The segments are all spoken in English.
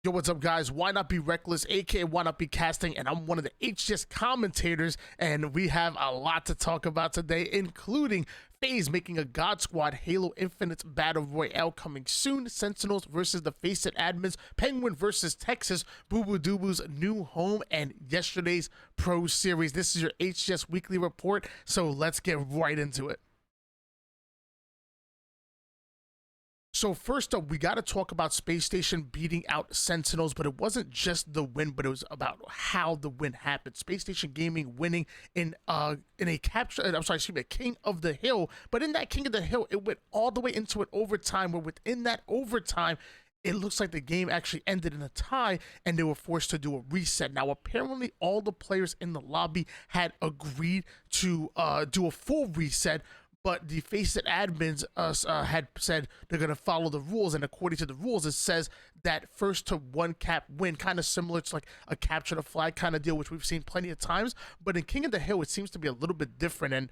Yo, what's up, guys? Why Not Be Reckless, aka Why Not Be Casting, and I'm one of the HCS commentators, and we have a lot to talk about today, including Faze making a God Squad Halo Infinite's Battle Royale coming soon, Sentinels versus the Faceit admins, Pznguin versus Texas, Bubudubu's new home, and yesterday's Pro Series. This is your HCS Weekly Report, so let's get right into it. So first up, we got to talk about Space Station beating out Sentinels, but it wasn't just the win, but it was about how the win happened. Space Station Gaming winning in a capture, a King of the Hill, but in that King of the Hill, it went all the way into an overtime, where within that overtime, it looks like the game actually ended in a tie and they were forced to do a reset. Now, apparently all the players in the lobby had agreed to do a full reset, but the Faceit admins had said they're going to follow the rules, and according to the rules, it says that first to one cap win, kind of similar to like a capture the flag kind of deal, which we've seen plenty of times. But in King of the Hill, it seems to be a little bit different, and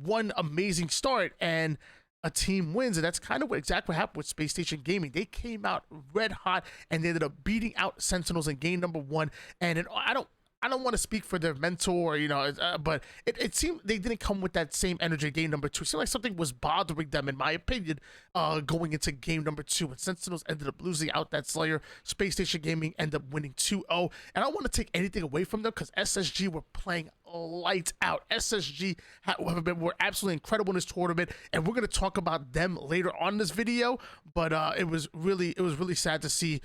one amazing start and a team wins, and that's kind of exactly what happened with Space Station Gaming. They came out red hot, and they ended up beating out Sentinels in game number 1, and I don't want to speak for their mentor, but it seemed they didn't come with that same energy game number 2. It seemed like something was bothering them, in my opinion, going into game number 2. And Sentinels ended up losing out that Slayer. Space Station Gaming ended up winning 2-0. And I don't want to take anything away from them, because SSG were playing lights out. SSG were absolutely incredible in this tournament, and we're going to talk about them later on in this video. But it was really sad to see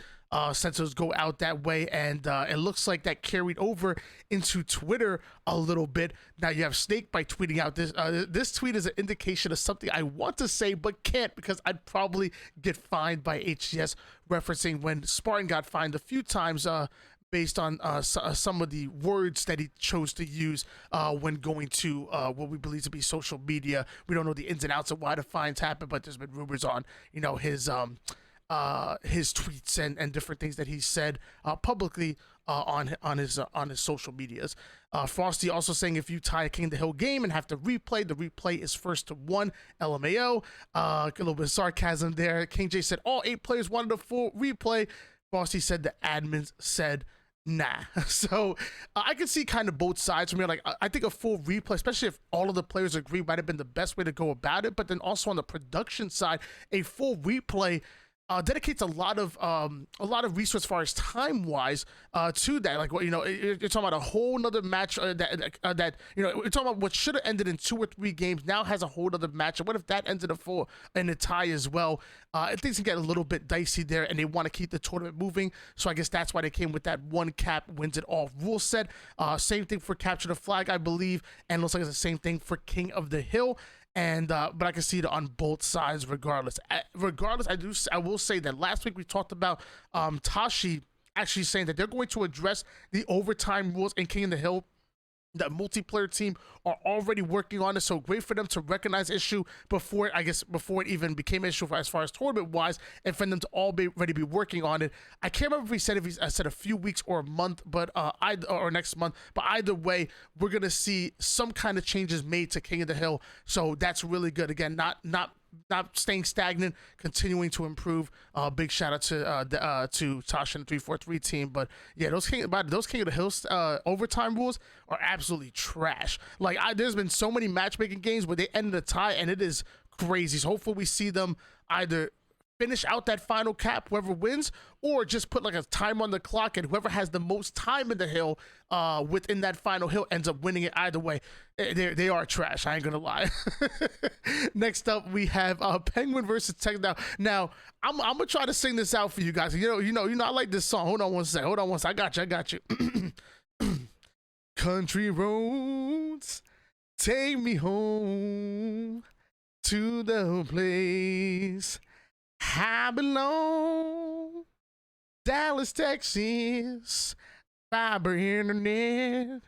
Sentinels go out that way, and it looks like that carried over into Twitter a little bit. Now you have Snake by tweeting out this. This tweet is an indication of something I want to say but can't, because I'd probably get fined by HCS, referencing when Spartan got fined a few times based on some of the words that he chose to use when going to what we believe to be social media. We don't know the ins and outs of why the fines happen, but there's been rumors on his tweets and different things that he said publicly on his social medias. Frosty also saying, if you tie a King of the Hill game and have to replay, the replay is first to 1. LMAO. A little bit of sarcasm there. King J said all 8 players wanted a full replay. Frosty said the admins said nah. So I can see kind of both sides from here. Like, I think a full replay, especially if all of the players agree, might have been the best way to go about it. But then also on the production side, a full replay dedicates a lot of resource as far as time wise to that. Like, you're talking about a whole nother match that we're talking about what should have ended in 2 or 3 games now has a whole other match. And what if that ended in a tie as well? Things can get a little bit dicey there, and they want to keep the tournament moving. So I guess that's why they came with that one cap wins it all rule set. Same thing for capture the flag, I believe, and looks like it's the same thing for King of the Hill. And but I can see it on both sides regardless. I will say that last week we talked about Tashi actually saying that they're going to address the overtime rules in King of the Hill. The multiplayer team are already working on it, so great for them to recognize issue before it even became an issue as far as tournament wise, and for them to all be ready to be working on it. I can't remember if he said a few weeks or a month, but or next month. But either way, we're gonna see some kind of changes made to King of the Hill, so that's really good. Again, not staying stagnant, continuing to improve. Big shout out to Tasha and the 343 team. But yeah, those King of the Hill overtime rules are absolutely trash. Like, there's been so many matchmaking games where they end in a tie, and it is crazy. So hopefully we see them either finish out that final cap, whoever wins, or just put like a time on the clock, and whoever has the most time in the hill within that final hill ends up winning it. Either way, they are trash, I ain't gonna lie. Next up, we have Pznguin versus Texas. Now I'm gonna try to sing this out for you guys. You know I like this song. Hold on one sec. I got you. Country roads take me home to the place I belong, Dallas, Texas, fiber internet,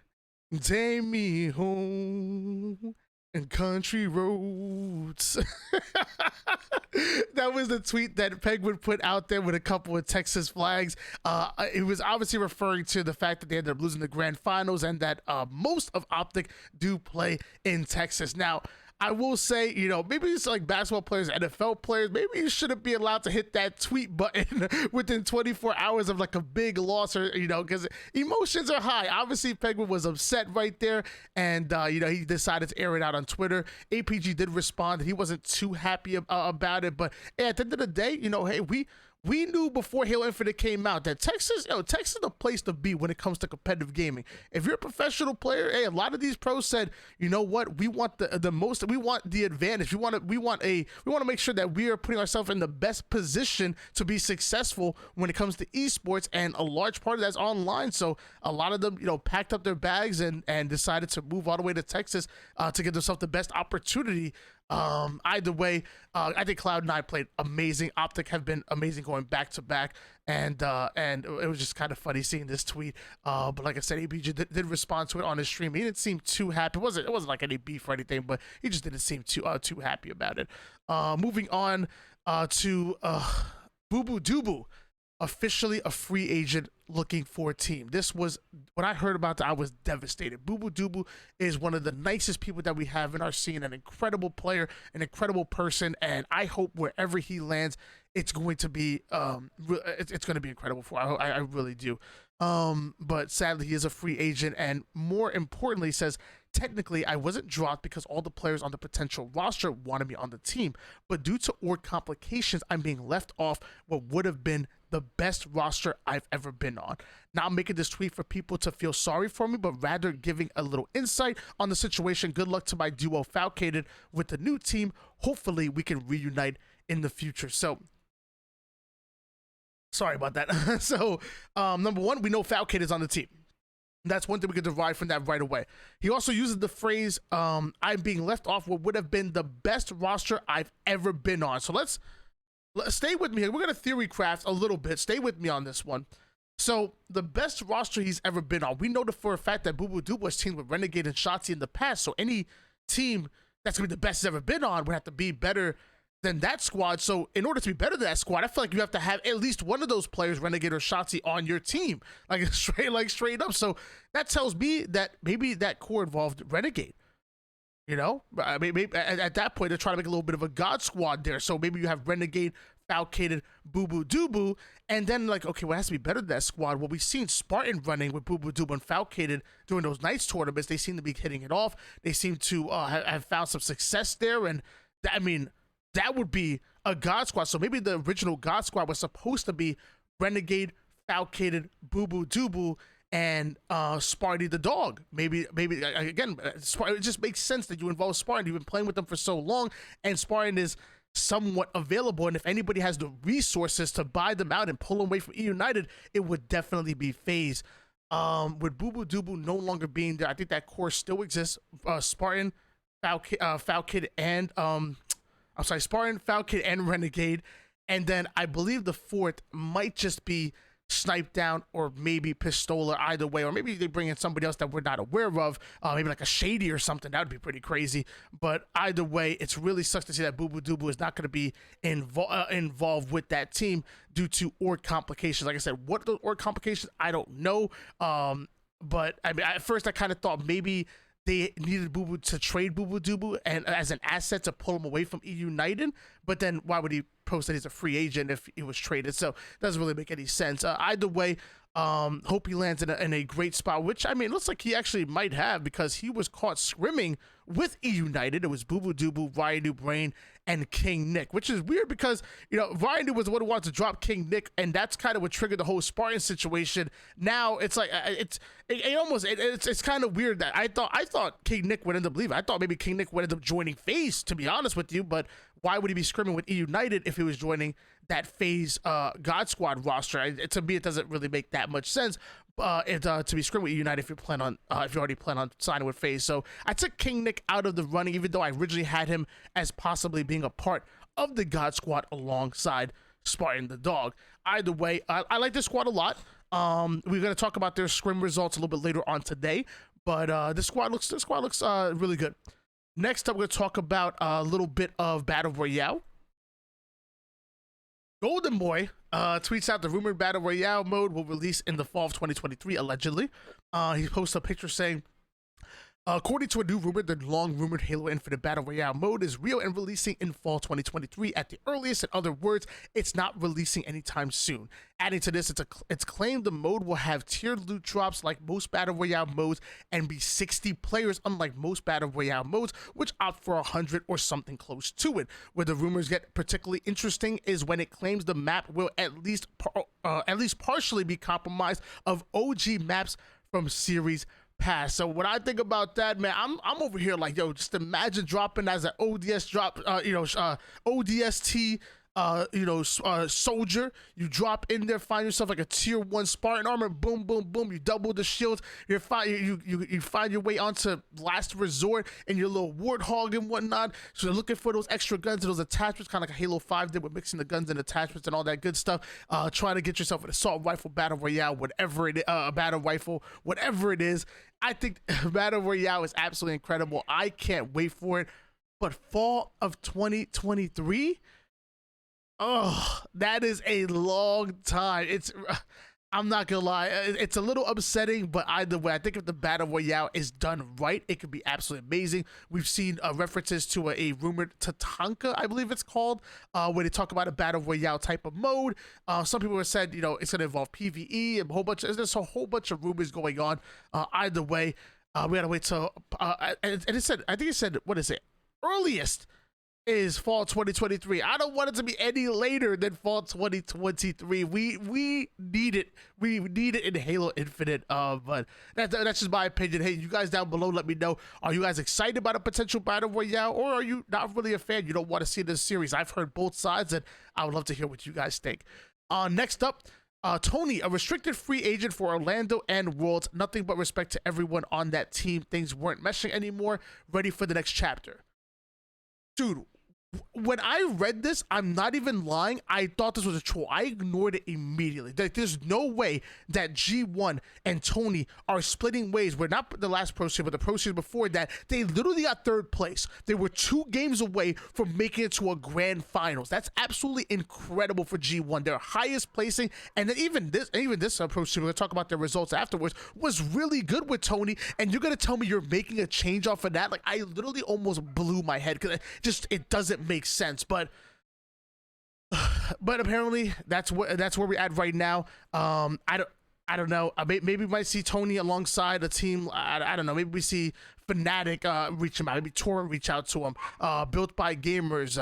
take me home, and country roads. That was the tweet that Pznguin put out there with a couple of Texas flags. It was obviously referring to the fact that they ended up losing the grand finals, and that most of Optic do play in Texas. Now, I will say, you know, maybe it's like basketball players, NFL players, maybe you shouldn't be allowed to hit that tweet button within 24 hours of like a big loss, or, you know, because emotions are high. Obviously, Pznguin was upset right there, and, you know, he decided to air it out on Twitter. APG did respond. He wasn't too happy about it, but at the end of the day, you know, hey, we knew before Halo Infinite came out that Texas is the place to be when it comes to competitive gaming. If you're a professional player, hey, a lot of these pros said, you know what, we want the most, we want the advantage. We want to make sure that we are putting ourselves in the best position to be successful when it comes to esports, and a large part of that's online. So a lot of them, you know, packed up their bags and decided to move all the way to Texas to give themselves the best opportunity. Either way, I think Cloud9 played amazing. Optic have been amazing going back to back, and it was just kind of funny seeing this tweet. But like I said, ABG did respond to it on his stream. He didn't seem too happy. It wasn't like any beef or anything, but he just didn't seem too happy about it. Moving on to Bubudubu, officially a free agent looking for a team. This was, when I heard about that, I was devastated. Bubudubu is one of the nicest people that we have in our scene, an incredible player, an incredible person, and I hope wherever he lands, it's going to be it's going to be incredible for him. I really do. But sadly, he is a free agent, and more importantly, says, technically, I wasn't dropped because all the players on the potential roster wanted me on the team, but due to org complications, I'm being left off what would have been the best roster I've ever been on. Now I'm making this tweet for people to feel sorry for me, but rather giving a little insight on the situation. Good luck to my duo Falcated with the new team. Hopefully we can reunite in the future. So sorry about that. So number one, we know Falcated is on the team. That's one thing we could derive from that right away. He also uses the phrase, I'm being left off what would have been the best roster I've ever been on. So let's stay with me here. We're going to theory craft a little bit. Stay with me on this one. So the best roster he's ever been on. We know for a fact that Bubudubu has teamed with Renegade and Shotzi in the past. So any team that's going to be the best he's ever been on would have to be better than that squad. So in order to be better than that squad, I feel like you have to have at least one of those players, Renegade or Shotzi, on your team. Like straight up. So that tells me that maybe that core involved Renegade. You know, maybe at that point they're trying to make a little bit of a god squad there. So maybe you have Renegade, Falcated, Bubudubu, and then like, okay, what has to be better than that squad? Well, we've seen Spartan running with Bubudubu and Falcated during those Knights tournaments. They seem to be hitting it off. They seem to have found some success there, and I mean, that would be a god squad. So maybe the original god squad was supposed to be Renegade, Falcated, Bubudubu, and Sparty the dog. Maybe again, it just makes sense that you involve Spartan. You've been playing with them for so long, and Spartan is somewhat available, and if anybody has the resources to buy them out and pull them away from E United, it would definitely be Faze. With Bubudubu no longer being there, I think that core still exists. Spartan, Falcid, and Spartan, Falcid, and Renegade, and then I believe the fourth might just be Snipe Down or maybe Pistola, either way, or maybe they bring in somebody else that we're not aware of, maybe like a Shady or something. That would be pretty crazy. But either way, it's really sucks to see that Bubudubu is not going to be involved with that team due to org complications. Like I said, what are those org complications? I don't know. But I mean, at first I kind of thought maybe they needed to trade Bubudubu and as an asset to pull him away from E United, but then why would he post that he's a free agent if he was traded? So it doesn't really make any sense. Either way, hope he lands in a great spot, which I mean, looks like he actually might have, because he was caught scrimming with E United. It was Bubudubu, Ryan Brain, and King Nick, which is weird because, you know, Ryan was the one who wanted to drop King Nick, and that's kind of what triggered the whole Spartan situation. Now it's like it's kind of weird that I thought King Nick would end up leaving. I thought maybe King Nick would end up joining Faze, to be honest with you, but why would he be scrimming with E United if he was joining that Faze God Squad roster? To me, it doesn't really make that much sense. To be scrimming with E United if you already plan on signing with Faze. So I took King Nick out of the running, even though I originally had him as possibly being a part of the God Squad alongside Spartan the dog. Either way, I like this squad a lot. We're gonna talk about their scrim results a little bit later on today, but this squad looks really good. Next up, we're going to talk about a little bit of Battle Royale. Golden Boy tweets out the rumored Battle Royale mode will release in the fall of 2023, allegedly. He posts a picture saying, According to a new rumor, the long-rumored Halo Infinite Battle Royale mode is real and releasing in fall 2023 at the earliest. In other words, it's not releasing anytime soon. Adding to this, it's claimed the mode will have tiered loot drops like most Battle Royale modes and be 60 players, unlike most Battle Royale modes, which opt for 100 or something close to it. Where the rumors get particularly interesting is when it claims the map will at least partially be compromised of OG maps from series pass. So when I think about that, man, I'm over here like, yo, just imagine dropping as an ODS drop, ODST, soldier. You drop in there, find yourself like a tier 1 Spartan armor, boom, boom, boom. You double the shields. You find your way onto last resort and your little warthog and whatnot. So you're looking for those extra guns and those attachments, kind of like a Halo 5 did with mixing the guns and attachments and all that good stuff. Trying to get yourself an assault rifle, battle royale, whatever it is, battle rifle, whatever it is. I think Battle Royale is absolutely incredible. I can't wait for it. But fall of 2023? Oh, that is a long time. I'm not gonna lie, it's a little upsetting, but either way, I think if the Battle Royale is done right, it could be absolutely amazing. We've seen references to a rumored Tatanka, I believe it's called, where they talk about a Battle Royale type of mode. Some people have said, it's gonna involve PvE and there's a whole bunch of rumors going on. Either way, we gotta wait till, and it said, I think it said, what is it? Earliest is fall 2023. I don't want it to be any later than fall 2023. We need it. We need it in Halo Infinite. But that's just my opinion. Hey, you guys down below, let me know. Are you guys excited about a potential Battle Royale, or are you not really a fan? You don't want to see this series? I've heard both sides, and I would love to hear what you guys think. Next up, Tony, a restricted free agent for Orlando and Worlds. Nothing but respect to everyone on that team. Things weren't meshing anymore. Ready for the next chapter. Dude, when I read this, I'm not even lying, I thought this was a troll. I ignored it immediately. There's no way that G1 and Tony are splitting ways. We're not the last Pro Series, but the Pro Series before that. They literally got 3rd place. They were 2 games away from making it to a grand finals. That's absolutely incredible for G1. Their highest placing, and then even this Pro Series, we're gonna talk about their results afterwards, was really good with Tony. And you're gonna tell me you're making a change off of that? Like, I literally almost blew my head because it doesn't make sense. But apparently that's where we're at right now. I don't know. Maybe we might see Tony alongside a team. I don't know. Maybe we see Fnatic reach him out. Maybe Torrent reach out to him. Built by Gamers,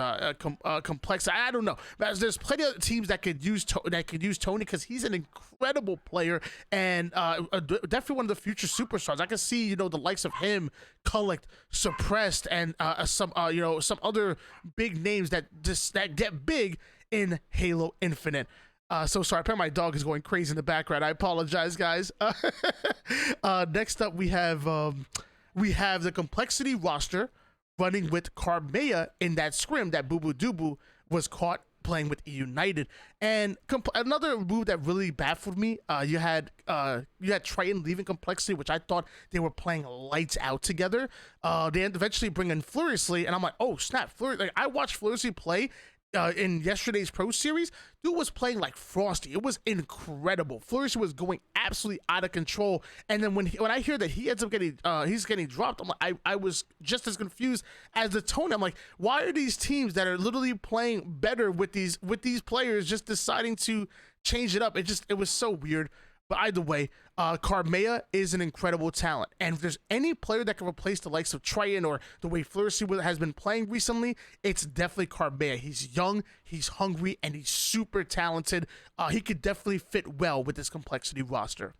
Complex. I don't know. There's plenty of teams that could use Tony because he's an incredible player and definitely one of the future superstars. I can see the likes of him, Collect, Suppressed, and some other big names that get big in Halo Infinite. So sorry, apparently my dog is going crazy in the background. I apologize, guys. Next up, we have the Complexity roster running with Carmea in that scrim that Bubudubu was caught playing with United. And another move that really baffled me, you had Triton leaving Complexity, which I thought they were playing lights out together. They eventually bring in Furiously, and I'm like, oh snap, Like, I watched Furiously play in yesterday's Pro Series. Dude was playing like Frosty. It was incredible. Flourish was going absolutely out of control. And then when I hear that he ends up getting he's getting dropped, I'm like, I was just as confused as the Tony. I'm like, why are these teams that are literally playing better with these players just deciding to change it up? It was so weird. But either way, Carmea is an incredible talent. And if there's any player that can replace the likes of Triton or the way Flourish has been playing recently, it's definitely Carmea. He's young, he's hungry, and he's super talented. He could definitely fit well with this Complexity roster.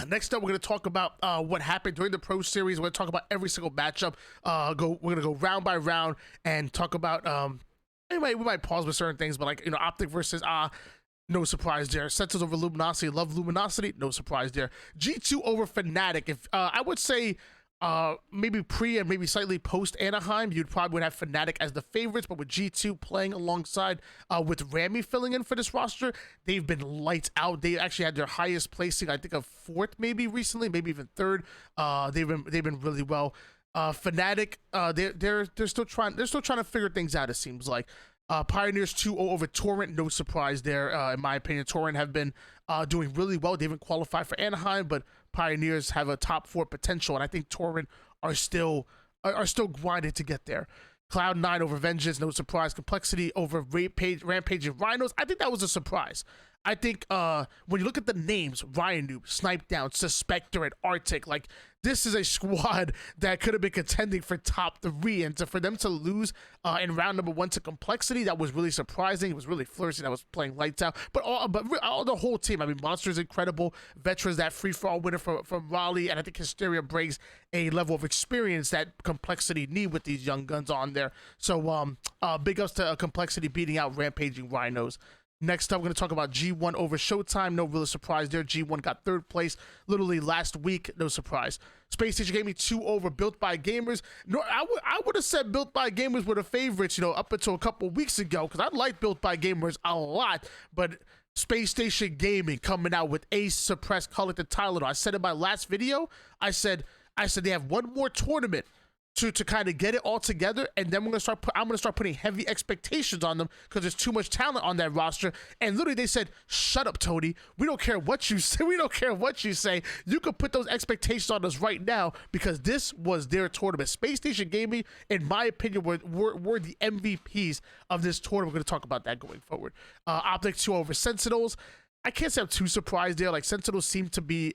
Next up, we're going to talk about what happened during the Pro Series. We're going to talk about every single matchup. We're going to go round by round and talk about... we might pause with certain things, but like, Optic versus no surprise there. Sentinels over Luminosity, love Luminosity, no surprise there. G2 over Fnatic. If I would say maybe pre and maybe slightly post Anaheim, you'd probably would have Fnatic as the favorites, but with G2 playing alongside with Rami filling in for this roster, they've been lights out. They actually had their highest placing, I think, of 4th maybe recently, maybe even 3rd. They've been really well. Fnatic, they're still trying to figure things out, it seems like. Pioneers 2-0 over Torrent, no surprise there. In my opinion, Torrent have been doing really well. They haven't qualified for Anaheim, but Pioneers have a top 4 potential, and I think Torrent are still grinding to get there. Cloud9 over Vengeance, no surprise. Complexity over Rampage and Rhinos. I think that was a surprise. I think when you look at the names, Ryan Noob, Snipe Down, Suspector, and Arctic, like, this is a squad that could have been contending for top 3, and for them to lose in round number 1 to Complexity, that was really surprising. It was really flourishing. That was playing lights out. But the whole team, I mean, Monster's incredible. Veterans, that free-for-all winner from Raleigh, and I think Hysteria brings a level of experience that Complexity need with these young guns on there. So big ups to Complexity beating out Rampaging Rhinos. Next up, we're going to talk about G1 over Showtime. No real surprise there. G1 got 3rd place literally last week. No surprise. Space Station Gaming 2 over Built by Gamers. No, I would have said Built by Gamers were the favorites, up until a couple weeks ago, because I like Built by Gamers a lot, but Space Station Gaming coming out with Ace, Suppressed, Collected Tylenol. I said in my last video, I said they have one more tournament to kind of get it all together, and then I'm gonna start putting heavy expectations on them because there's too much talent on that roster. And literally they said, "Shut up, Tony. We don't care what you say. We don't care what you say. You can put those expectations on us right now because this was their tournament." Space Station Gaming, in my opinion, were the MVPs of this tournament. We're gonna talk about that going forward. Optic 2 over Sentinels. I can't say I'm too surprised there. Like, Sentinels seem to be,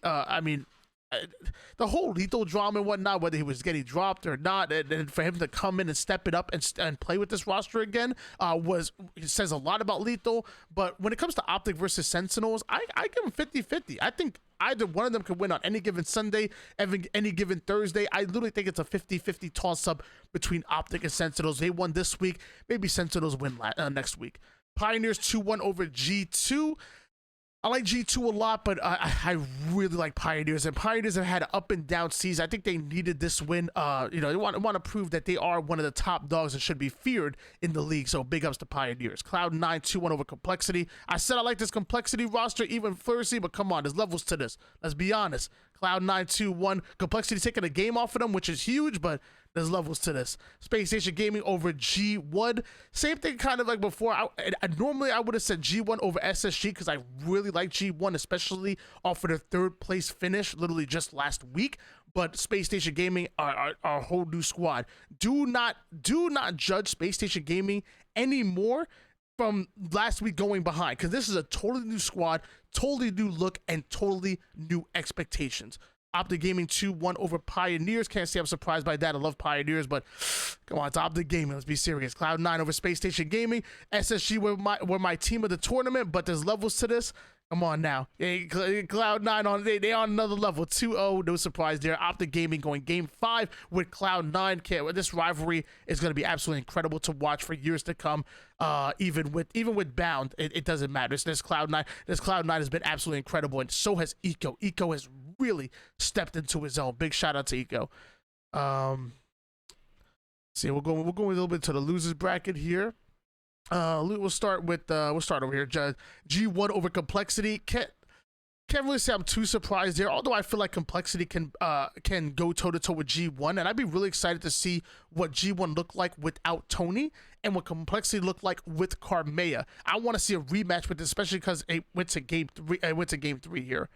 the whole Lethal drama and whatnot, whether he was getting dropped or not, and for him to come in and step it up and play with this roster again, it says a lot about Lethal. But when it comes to Optic versus Sentinels, I give them 50-50. I think either one of them could win on any given Sunday, any given Thursday. I literally think it's a 50-50 toss-up between Optic and Sentinels. They won this week. Maybe Sentinels win next week. Pioneers 2-1 over G2. I like G2 a lot, but I really like Pioneers, and Pioneers have had an up and down season. I think they needed this win. They want to prove that they are one of the top dogs and should be feared in the league. So big ups to Pioneers. Cloud9 2-1 over Complexity. I said I like this Complexity roster, even flourishing, but come on, there's levels to this. Let's be honest. Cloud9 2-1. Complexity taking a game off of them, which is huge, but there's levels to this. Space Station Gaming over G1. Same thing kind of like before. Normally I would have said G1 over SSG because I really like G1, especially off of their 3rd place finish literally just last week. But Space Station Gaming are a whole new squad. Do not judge Space Station Gaming anymore from last week going behind, because this is a totally new squad, totally new look, and totally new expectations. Optic Gaming 2-1 over Pioneers. Can't say I'm surprised by that. I love Pioneers, but come on, it's Optic Gaming. Let's be serious. Cloud9 over Space Station Gaming. SSG were my team of the tournament, but there's levels to this. Come on now. Cloud9 they on another level. 2-0, no surprise there. Optic Gaming going game 5 with Cloud9. This rivalry is going to be absolutely incredible to watch for years to come. Even with Bound, it doesn't matter. This Cloud9 has been absolutely incredible, and so has Eco. Eco has really stepped into his own. Big shout out to Eco. See, we're going a little bit to the losers bracket here. We'll start over here. G1 over Complexity. Can't really say I'm too surprised there, although I feel like Complexity can go toe-to-toe with G1, and I'd be really excited to see what G1 looked like without Tony and what Complexity looked like with Carmea. I want to see a rematch with this, especially because it went to game 3 here.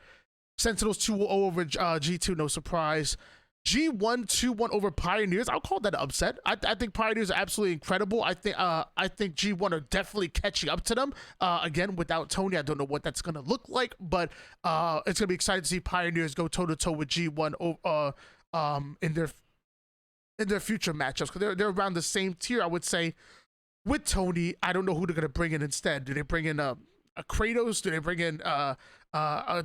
Sentinels 2-0 over G2, no surprise. G1 2-1 over Pioneers. I'll call that an upset. I think Pioneers are absolutely incredible. I think G1 are definitely catching up to them. Again, without Tony, I don't know what that's gonna look like, but it's gonna be exciting to see Pioneers go toe to toe with G1 in their future matchups, because they're around the same tier, I would say. With Tony, I don't know who they're gonna bring in instead. Do they bring in a Kratos? Do they bring in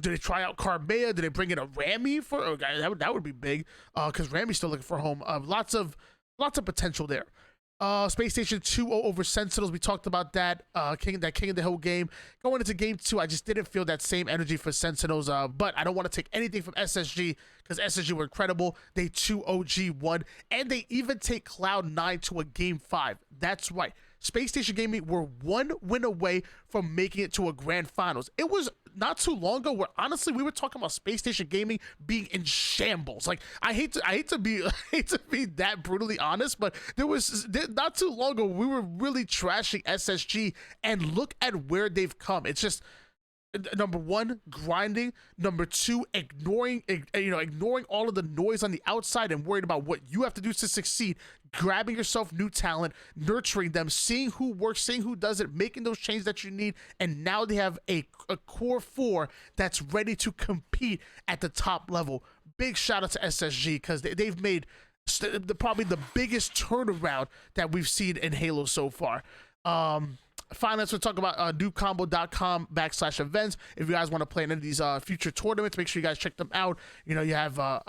do they try out Carmea? Do they bring in a Rami for that would be big, because Rami's still looking for a home. Lots of potential there. Space Station 2-0 over Sentinels. We talked about that. King of the Hill game. Going into game 2, I just didn't feel that same energy for Sentinels. But I don't want to take anything from SSG, because SSG were incredible. They 2-0 G1, and they even take Cloud9 to a game 5. That's right. Space Station Gaming were one win away from making it to a grand finals. It was not too long ago where honestly we were talking about Space Station Gaming being in shambles. Like I hate to be that brutally honest, but not too long ago we were really trashing SSG, and look at where they've come. It's just number one, grinding. Number two, ignoring all of the noise on the outside and worried about what you have to do to succeed. Grabbing yourself new talent, nurturing them, seeing who works, seeing who doesn't, making those changes that you need, and now they have a core four that's ready to compete at the top level. Big shout out to SSG because they've made probably the biggest turnaround that we've seen in Halo so far. Finally, let's talk about noobcombo.com/events. If you guys want to play in any of these future tournaments, make sure you guys check them out. You know, you have a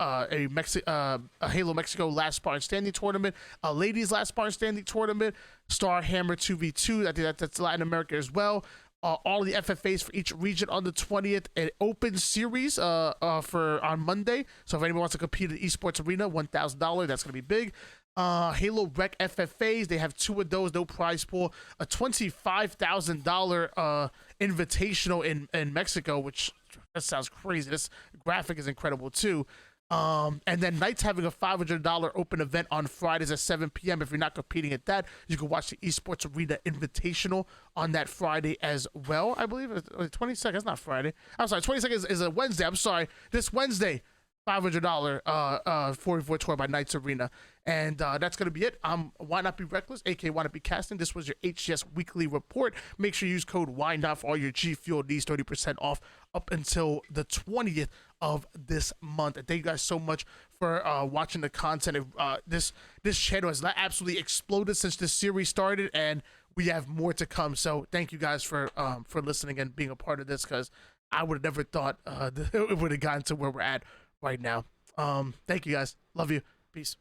Halo Mexico Last Spartan Standing tournament, a Ladies Last Spartan Standing tournament, Star Hammer 2v2. I think that's Latin America as well. All of the FFAs for each region on the 20th, an open series on Monday. So if anyone wants to compete in the esports arena, $1,000, that's gonna be big. Halo Rec FFAs, they have 2 of those, no prize pool, a $25,000 invitational in Mexico, which that sounds crazy. This graphic is incredible too. And then Knights having a $500 open event on Fridays at 7 p.m. If you're not competing at that, you can watch the Esports Arena Invitational on that Friday as well. I believe it's 22nd. It's not Friday. I'm sorry. 22nd is a Wednesday. I'm sorry. This Wednesday, $500 44 tour by Knights Arena. And that's going to be it. Why Not Be Reckless, aka Why Not Be Casting. This was your HCS weekly report. Make sure you use code YNOT for all your G Fuel needs, 30% off up until the 20th of this month. And thank you guys so much for watching the content. This channel has absolutely exploded since this series started, and we have more to come. So thank you guys for listening and being a part of this, because I would have never thought it would have gotten to where we're at right now. Thank you guys. Love you. Peace.